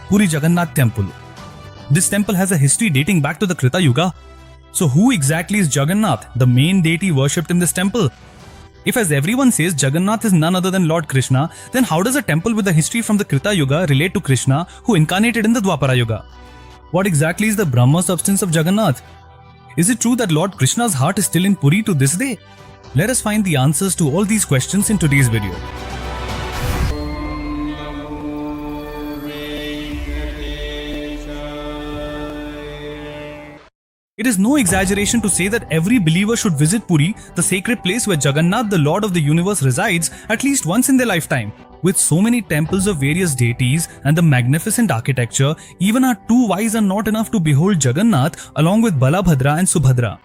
Puri Jagannath Temple. This temple has a history dating back to the Krita Yuga. So who exactly is Jagannath, the main deity worshipped in this temple? If, as everyone says, Jagannath is none other than Lord Krishna, then how does a temple with a history from the Krita Yuga relate to Krishna, who incarnated in the Dwapara Yuga? What exactly is the Brahma substance of Jagannath? Is it true that Lord Krishna's heart is still in Puri to this day? Let us find the answers to all these questions in today's video. It is no exaggeration to say that every believer should visit Puri, the sacred place where Jagannath, the Lord of the universe, resides at least once in their lifetime. With so many temples of various deities and the magnificent architecture, even our two eyes are not enough to behold Jagannath along with Balabhadra and Subhadra.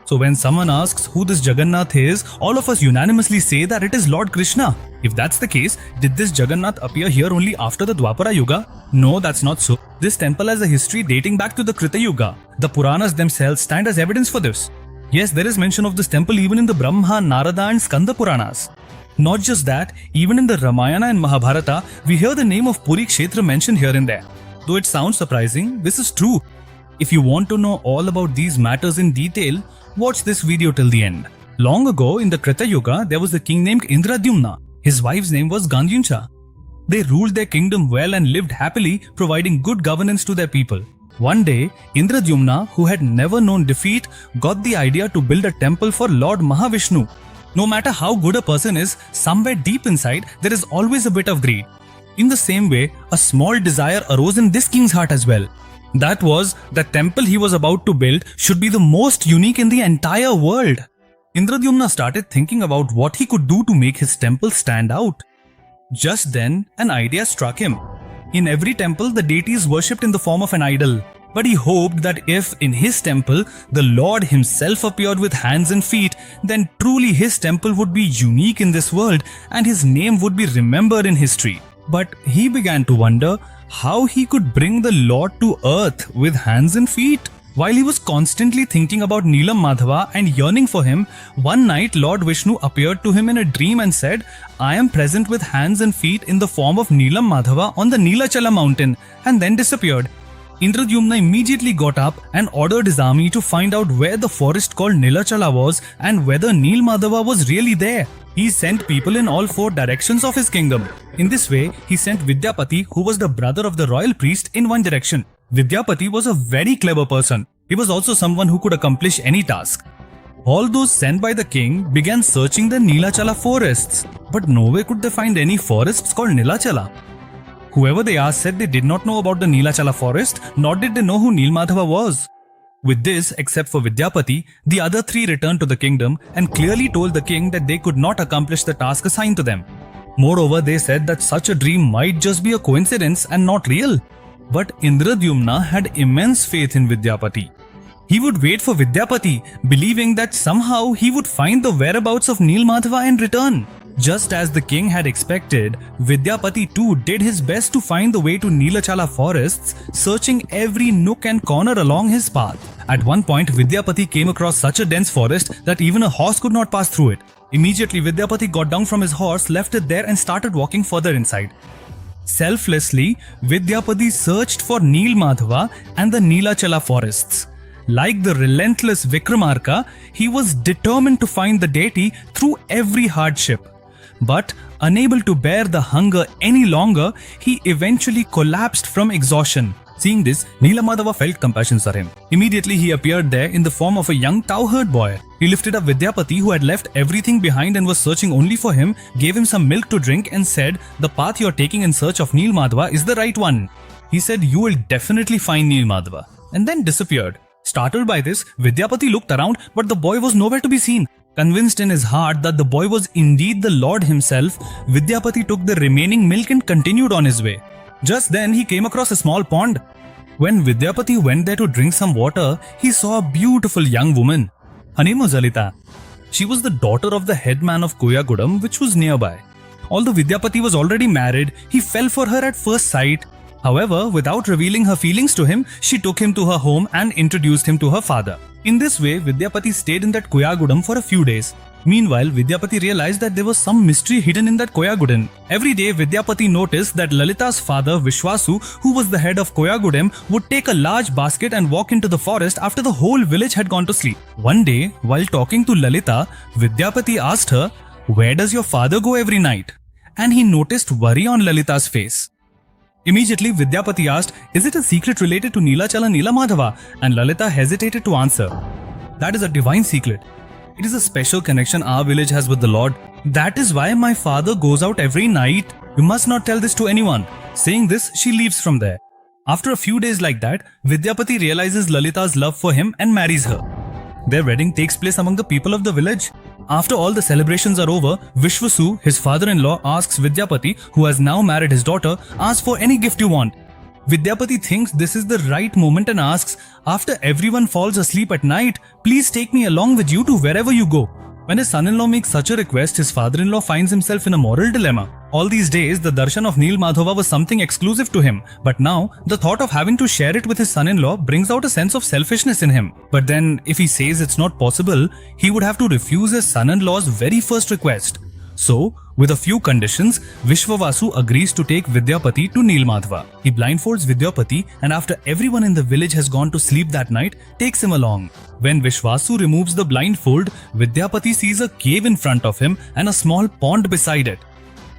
So when someone asks who this Jagannath is, all of us unanimously say that it is Lord Krishna. If that's the case, did this Jagannath appear here only after the Dwapara Yuga? No, that's not so. This temple has a history dating back to the Krita Yuga. The Puranas themselves stand as evidence for this. Yes, there is mention of this temple even in the Brahma, Narada and Skanda Puranas. Not just that, even in the Ramayana and Mahabharata, we hear the name of Puri Kshetra mentioned here and there. Though it sounds surprising, this is true. If you want to know all about these matters in detail, watch this video till the end. Long ago, in the Krita Yuga, there was a king named Indradyumna. His wife's name was Gandyuncha. They ruled their kingdom well and lived happily, providing good governance to their people. One day, Indradyumna, who had never known defeat, got the idea to build a temple for Lord Mahavishnu. No matter how good a person is, somewhere deep inside, there is always a bit of greed. In the same way, a small desire arose in this king's heart as well. That was, the temple he was about to build should be the most unique in the entire world. Indradyumna started thinking about what he could do to make his temple stand out. Just then, an idea struck him. In every temple, the deity is worshipped in the form of an idol. But he hoped that if, in his temple, the Lord himself appeared with hands and feet, then truly his temple would be unique in this world and his name would be remembered in history. But he began to wonder how he could bring the Lord to earth with hands and feet. While he was constantly thinking about Neelam Madhava and yearning for him, one night Lord Vishnu appeared to him in a dream and said, "I am present with hands and feet in the form of Neelam Madhava on the Neelachala mountain," and then disappeared. Indradyumna immediately got up and ordered his army to find out where the forest called Neelachala was and whether Neel Madhava was really there. He sent people in all four directions of his kingdom. In this way, he sent Vidyapati, who was the brother of the royal priest, in one direction. Vidyapati was a very clever person. He was also someone who could accomplish any task. All those sent by the king began searching the Neelachala forests, but nowhere could they find any forests called Neelachala. Whoever they asked said they did not know about the Neelachala forest, nor did they know who Neel Madhava was. With this, except for Vidyapati, the other three returned to the kingdom and clearly told the king that they could not accomplish the task assigned to them. Moreover, they said that such a dream might just be a coincidence and not real. But Indradyumna had immense faith in Vidyapati. He would wait for Vidyapati, believing that somehow he would find the whereabouts of Neel Madhava and return. Just as the king had expected, Vidyapati too did his best to find the way to Neelachala forests, searching every nook and corner along his path. At one point, Vidyapati came across such a dense forest that even a horse could not pass through it. Immediately, Vidyapati got down from his horse, left it there and started walking further inside. Selflessly, Vidyapati searched for Neel Madhava and the Neelachala forests. Like the relentless Vikramarka, he was determined to find the deity through every hardship. But unable to bear the hunger any longer, he eventually collapsed from exhaustion. Seeing this, Neela Madhava felt compassion for him. Immediately he appeared there in the form of a young cowherd boy. He lifted up Vidyapati, who had left everything behind and was searching only for him, gave him some milk to drink and said, "The path you are taking in search of Neel Madhava is the right one." He said, "You will definitely find Neel Madhava," and then disappeared. Startled by this, Vidyapati looked around, but the boy was nowhere to be seen. Convinced in his heart that the boy was indeed the Lord himself, Vidyapati took the remaining milk and continued on his way. Just then, he came across a small pond. When Vidyapati went there to drink some water, he saw a beautiful young woman. Her name was Alita. She was the daughter of the headman of Koyagudam, which was nearby. Although Vidyapati was already married, he fell for her at first sight. However, without revealing her feelings to him, she took him to her home and introduced him to her father. In this way, Vidyapati stayed in that Koyagudam for a few days. Meanwhile, Vidyapati realized that there was some mystery hidden in that Koyagudam. Every day, Vidyapati noticed that Lalita's father, Vishwasu, who was the head of Koyagudam, would take a large basket and walk into the forest after the whole village had gone to sleep. One day, while talking to Lalita, Vidyapati asked her, "Where does your father go every night?" And he noticed worry on Lalita's face. Immediately, Vidyapati asked, "Is it a secret related to Neelachala Neelamadhava?" And Lalita hesitated to answer. "That is a divine secret. It is a special connection our village has with the Lord. That is why my father goes out every night. You must not tell this to anyone." Saying this, she leaves from there. After a few days like that, Vidyapati realizes Lalita's love for him and marries her. Their wedding takes place among the people of the village. After all the celebrations are over, Vishwasu, his father-in-law, asks Vidyapati, who has now married his daughter, "Ask for any gift you want." Vidyapati thinks this is the right moment and asks, "After everyone falls asleep at night, please take me along with you to wherever you go." When his son-in-law makes such a request, his father-in-law finds himself in a moral dilemma. All these days, the darshan of Neelamadhava was something exclusive to him, but now, the thought of having to share it with his son-in-law brings out a sense of selfishness in him. But then, if he says it's not possible, he would have to refuse his son-in-law's very first request. So, with a few conditions, Vishwavasu agrees to take Vidyapati to Neelamadhava. He blindfolds Vidyapati and after everyone in the village has gone to sleep that night, takes him along. When Vishwasu removes the blindfold, Vidyapati sees a cave in front of him and a small pond beside it.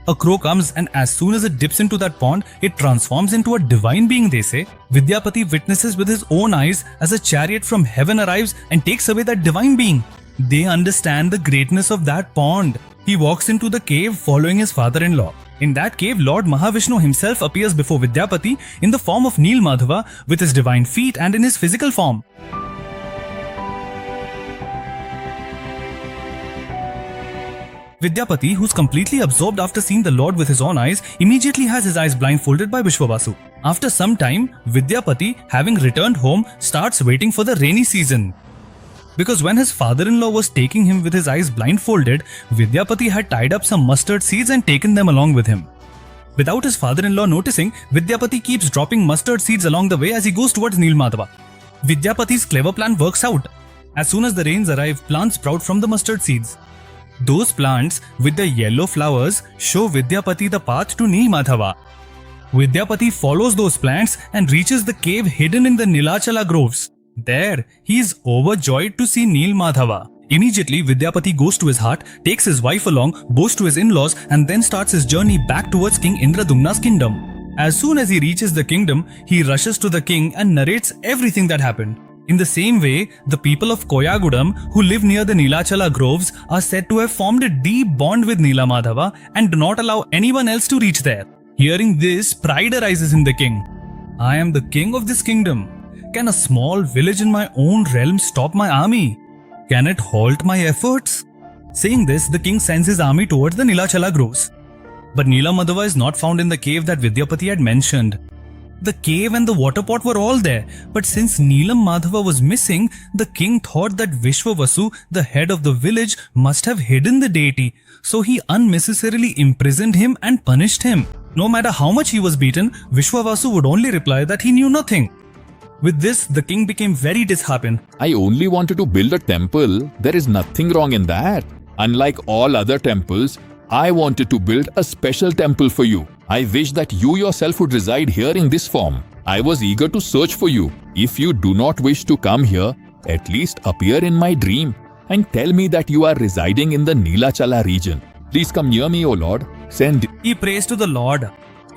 A crow comes and as soon as it dips into that pond, it transforms into a divine being, they say. Vidyapati witnesses with his own eyes as a chariot from heaven arrives and takes away that divine being. They understand the greatness of that pond. He walks into the cave following his father-in-law. In that cave, Lord Mahavishnu himself appears before Vidyapati in the form of Neelamadhava with his divine feet and in his physical form. Vidyapati, who's completely absorbed after seeing the Lord with his own eyes, immediately has his eyes blindfolded by Vishwavasu. After some time, Vidyapati, having returned home, starts waiting for the rainy season. Because when his father-in-law was taking him with his eyes blindfolded, Vidyapati had tied up some mustard seeds and taken them along with him. Without his father-in-law noticing, Vidyapati keeps dropping mustard seeds along the way as he goes towards Neelamadhava. Vidyapati's clever plan works out. As soon as the rains arrive, plants sprout from the mustard seeds. Those plants, with the yellow flowers, show Vidyapati the path to Neelamadhava. Vidyapati follows those plants and reaches the cave hidden in the Neelachala groves. There, he is overjoyed to see Neelamadhava. Immediately, Vidyapati goes to his hut, takes his wife along, goes to his in-laws and then starts his journey back towards King Indradumna's kingdom. As soon as he reaches the kingdom, he rushes to the king and narrates everything that happened. In the same way, the people of Koyagudam who live near the Neelachala groves are said to have formed a deep bond with Neelamadhava and do not allow anyone else to reach there. Hearing this, pride arises in the king. "I am the king of this kingdom. Can a small village in my own realm stop my army? Can it halt my efforts?" Saying this, the king sends his army towards the Neelachala groves. But Neelamadhava is not found in the cave that Vidyapati had mentioned. The cave and the water pot were all there, but since Neelamadhava was missing, the king thought that Vishwavasu, the head of the village, must have hidden the deity, so he unnecessarily imprisoned him and punished him. No matter how much he was beaten, Vishwavasu would only reply that he knew nothing. With this, the king became very disheartened. "I only wanted to build a temple. There is nothing wrong in that. Unlike all other temples, I wanted to build a special temple for you. I wish that you yourself would reside here in this form. I was eager to search for you. If you do not wish to come here, at least appear in my dream and tell me that you are residing in the Neelachala region. Please come near me, O Lord. Send." He prays to the Lord.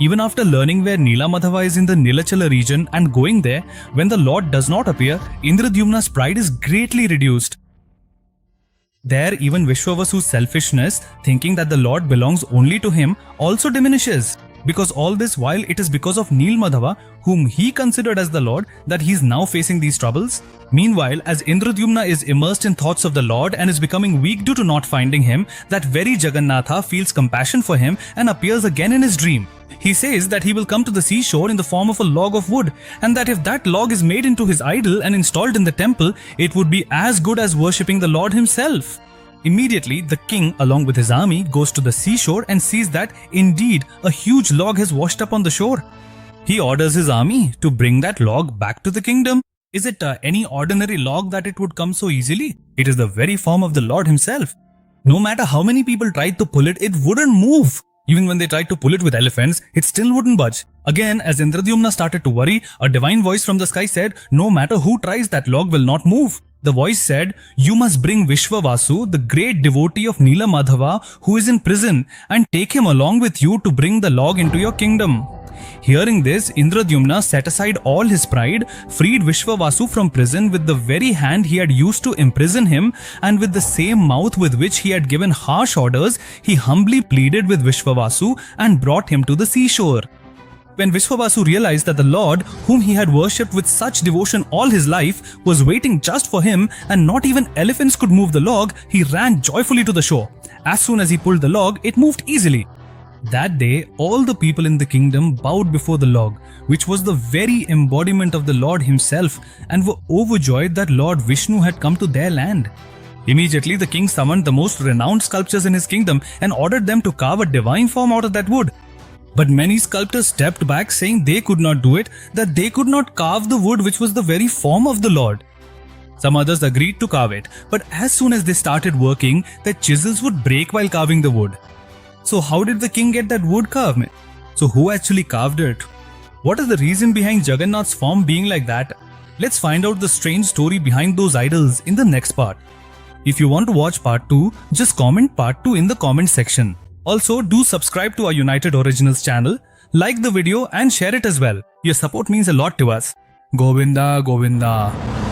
Even after learning where Neelamadhava is in the Neelachala region and going there, when the Lord does not appear, Indradyumna's pride is greatly reduced. There, even Vishwavasu's selfishness, thinking that the Lord belongs only to him, also diminishes. Because all this while it is because of Neelamadhava, whom he considered as the Lord, that he is now facing these troubles. Meanwhile, as Indradyumna is immersed in thoughts of the Lord and is becoming weak due to not finding him, that very Jagannatha feels compassion for him and appears again in his dream. He says that he will come to the seashore in the form of a log of wood, and that if that log is made into his idol and installed in the temple, it would be as good as worshipping the Lord himself. Immediately, the king, along with his army, goes to the seashore and sees that, indeed, a huge log has washed up on the shore. He orders his army to bring that log back to the kingdom. Is it any ordinary log that it would come so easily? It is the very form of the Lord himself. No matter how many people tried to pull it, it wouldn't move. Even when they tried to pull it with elephants, it still wouldn't budge. Again, as Indradyumna started to worry, a divine voice from the sky said, "No matter who tries, that log will not move." The voice said, "You must bring Vishwavasu, the great devotee of Nila Madhava, who is in prison, and take him along with you to bring the log into your kingdom." Hearing this, Indradyumna set aside all his pride, freed Vishwavasu from prison with the very hand he had used to imprison him, and with the same mouth with which he had given harsh orders, he humbly pleaded with Vishwavasu and brought him to the seashore. When Vishwavasu realized that the Lord, whom he had worshipped with such devotion all his life, was waiting just for him and not even elephants could move the log, he ran joyfully to the shore. As soon as he pulled the log, it moved easily. That day, all the people in the kingdom bowed before the log, which was the very embodiment of the Lord himself, and were overjoyed that Lord Vishnu had come to their land. Immediately, the king summoned the most renowned sculptors in his kingdom and ordered them to carve a divine form out of that wood. But many sculptors stepped back, saying they could not do it, that they could not carve the wood which was the very form of the Lord. Some others agreed to carve it, but as soon as they started working, their chisels would break while carving the wood. So how did the king get that wood carved? So who actually carved it? What is the reason behind Jagannath's form being like that? Let's find out the strange story behind those idols in the next part. If you want to watch part 2, just comment part 2 in the comment section. Also, do subscribe to our United Originals channel, like the video and share it as well. Your support means a lot to us. Govinda, Govinda.